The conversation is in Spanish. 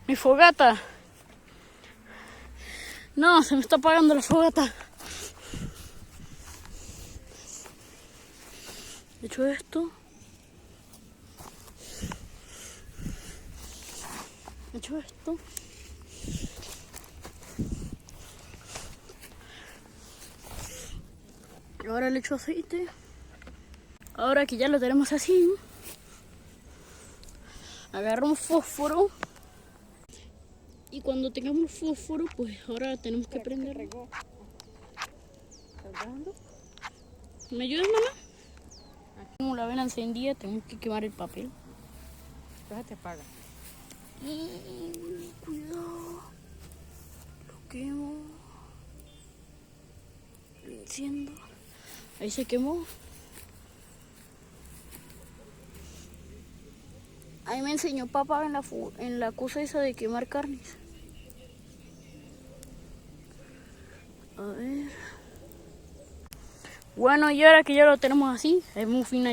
Mi fogata. No, se me está apagando la fogata. He hecho esto. He hecho esto. Ahora le echo aceite. Ahora que ya lo tenemos así, agarramos fósforo. Y cuando tengamos fósforo, pues ahora tenemos que prenderlo. ¿Me ayudas, mamá? Como la vela encendida, tenemos que quemar el papel. Entonces te apaga. Y cuidado. Lo quemo. Lo enciendo. Ahí se quemó. Ahí me enseñó papá en la cosa esa de quemar carnes. A ver. Bueno, y ahora que ya lo tenemos así, es muy fina.